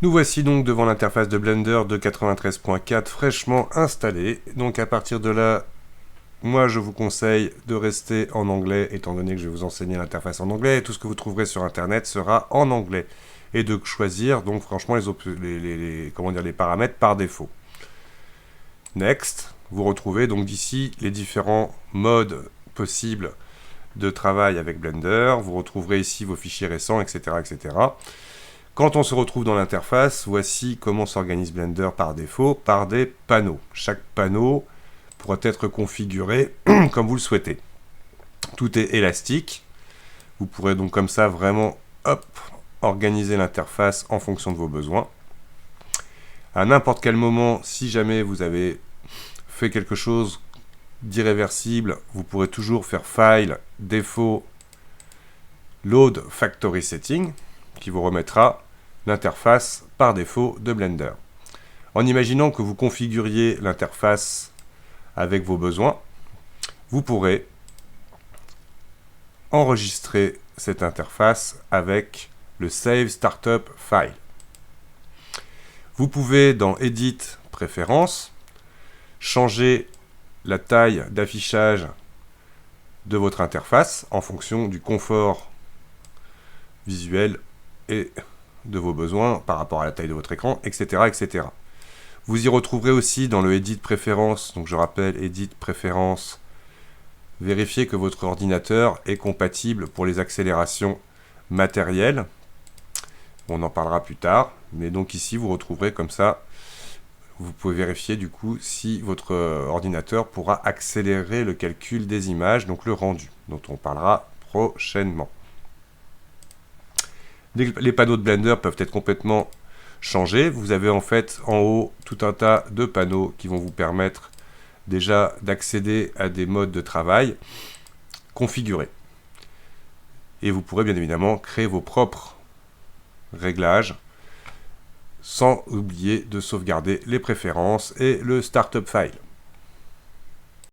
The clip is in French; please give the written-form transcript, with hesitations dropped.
Nous voici donc devant l'interface de Blender de 93.4 fraîchement installée. Donc à partir de là, moi je vous conseille de rester en anglais étant donné que je vais vous enseigner l'interface en anglais et tout ce que vous trouverez sur internet sera en anglais. Et de choisir donc franchement les paramètres par défaut. Next, vous retrouvez donc ici les différents modes possibles de travail avec Blender. Vous retrouverez ici vos fichiers récents, etc. etc. Quand on se retrouve dans l'interface, voici comment s'organise Blender par défaut, par des panneaux. Chaque panneau pourra être configuré comme vous le souhaitez. Tout est élastique. Vous pourrez donc comme ça vraiment organiser l'interface en fonction de vos besoins. À n'importe quel moment, si jamais vous avez fait quelque chose d'irréversible, vous pourrez toujours faire File, Défaut, Load Factory Setting, qui vous remettra l'interface par défaut de Blender. En imaginant que vous configuriez l'interface avec vos besoins, vous pourrez enregistrer cette interface avec le Save Startup File. Vous pouvez dans Edit, Préférences, changer la taille d'affichage de votre interface en fonction du confort visuel et de vos besoins par rapport à la taille de votre écran, etc. etc. Vous y retrouverez aussi dans le Edit Préférences, donc je rappelle Edit Préférences, vérifiez que votre ordinateur est compatible pour les accélérations matérielles. On en parlera plus tard, mais donc ici vous retrouverez comme ça, vous pouvez vérifier du coup si votre ordinateur pourra accélérer le calcul des images, donc le rendu, dont on parlera prochainement. Les panneaux de Blender peuvent être complètement changés. Vous avez en fait en haut tout un tas de panneaux qui vont vous permettre déjà d'accéder à des modes de travail configurés. Et vous pourrez bien évidemment créer vos propres réglages sans oublier de sauvegarder les préférences et le Startup File.